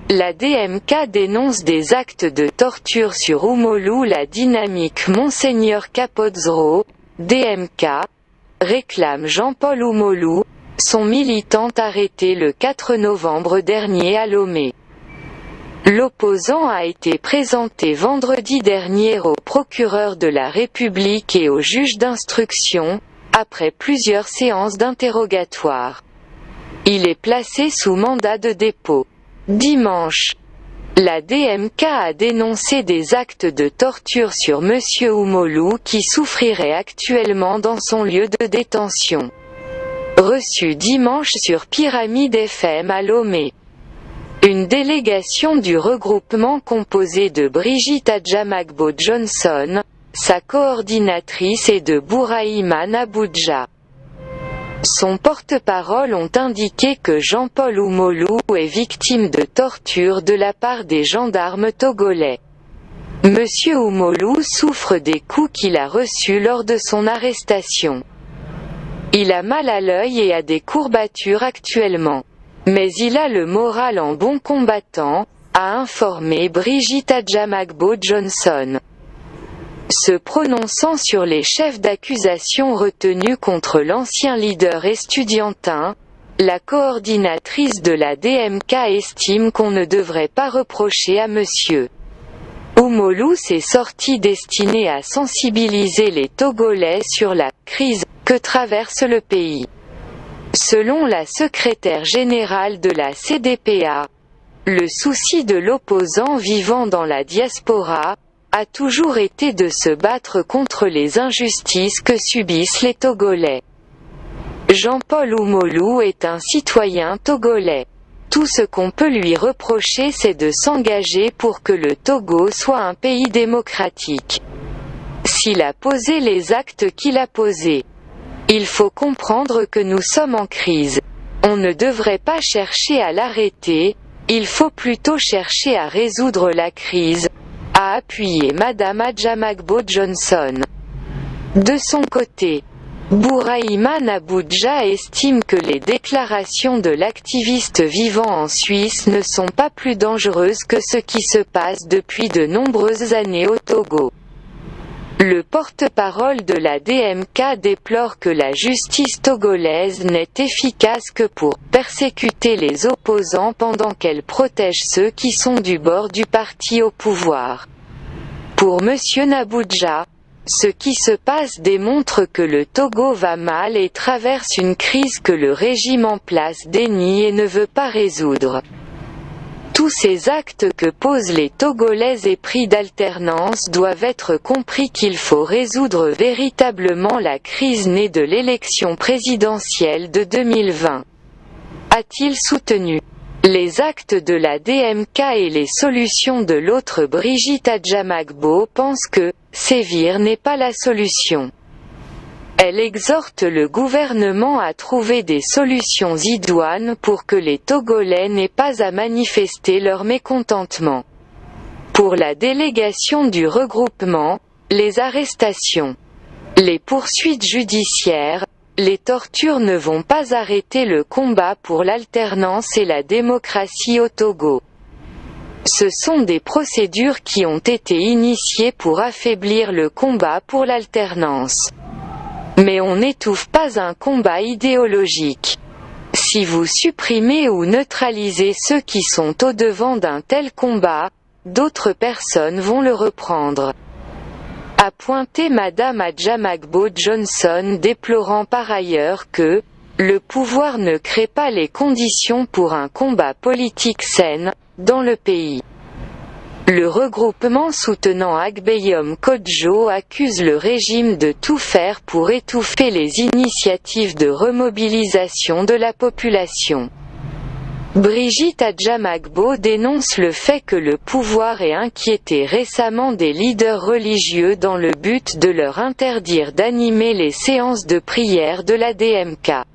La DMK dénonce des actes de torture sur Oumolou. La dynamique Monseigneur Capozzro, DMK, réclame Jean-Paul Oumolou, son militant arrêté le 4 novembre dernier à Lomé. L'opposant a été présenté vendredi dernier au procureur de la République et au juge d'instruction, après plusieurs séances d'interrogatoire. Il est placé sous mandat de dépôt. Dimanche, la DMK a dénoncé des actes de torture sur M. Oumolou qui souffrirait actuellement dans son lieu de détention. Reçu dimanche sur Pyramide FM à Lomé. Une délégation du regroupement composée de Brigitte Adjamagbo Johnson, sa coordinatrice, et de Bouraïman Aboudja, son porte-parole, ont indiqué que Jean-Paul Oumolou est victime de torture de la part des gendarmes togolais. Monsieur Oumolou souffre des coups qu'il a reçus lors de son arrestation. Il a mal à l'œil et a des courbatures actuellement. Mais il a le moral en bon combattant, a informé Brigitte Adjamagbo Johnson. Se prononçant sur les chefs d'accusation retenus contre l'ancien leader estudiantin, la coordinatrice de la DMK estime qu'on ne devrait pas reprocher à M. Oumolou ces sorties destinées à sensibiliser les Togolais sur la « crise » que traverse le pays. Selon la secrétaire générale de la CDPA, le souci de l'opposant vivant dans la diaspora a toujours été de se battre contre les injustices que subissent les Togolais. Jean-Paul Oumolou est un citoyen togolais. Tout ce qu'on peut lui reprocher, c'est de s'engager pour que le Togo soit un pays démocratique. S'il a posé les actes qu'il a posés, il faut comprendre que nous sommes en crise. On ne devrait pas chercher à l'arrêter, il faut plutôt chercher à résoudre la crise, a appuyé Madame Adjamagbo Johnson. De son côté, Bouraïman Aboudja estime que les déclarations de l'activiste vivant en Suisse ne sont pas plus dangereuses que ce qui se passe depuis de nombreuses années au Togo. Le porte-parole de la DMK déplore que la justice togolaise n'est efficace que pour persécuter les opposants pendant qu'elle protège ceux qui sont du bord du parti au pouvoir. Pour M. Naboudja, ce qui se passe démontre que le Togo va mal et traverse une crise que le régime en place dénie et ne veut pas résoudre. Tous ces actes que posent les Togolais épris d'alternance doivent être compris qu'il faut résoudre véritablement la crise née de l'élection présidentielle de 2020. A-t-il soutenu. Les actes de la DMK et les solutions de l'autre. Brigitte Adjamagbo pense que sévir n'est pas la solution. Elle exhorte le gouvernement à trouver des solutions idoines pour que les Togolais n'aient pas à manifester leur mécontentement. Pour la délégation du regroupement, les arrestations, les poursuites judiciaires, les tortures ne vont pas arrêter le combat pour l'alternance et la démocratie au Togo. Ce sont des procédures qui ont été initiées pour affaiblir le combat pour l'alternance. Mais on n'étouffe pas un combat idéologique. Si vous supprimez ou neutralisez ceux qui sont au-devant d'un tel combat, d'autres personnes vont le reprendre, a pointé Madame Adjamagbo Johnson, déplorant par ailleurs que le pouvoir ne crée pas les conditions pour un combat politique sain dans le pays. Le regroupement soutenant Agbeyom Kodjo accuse le régime de tout faire pour étouffer les initiatives de remobilisation de la population. Brigitte Adjamagbo dénonce le fait que le pouvoir ait inquiété récemment des leaders religieux dans le but de leur interdire d'animer les séances de prière de la DMK.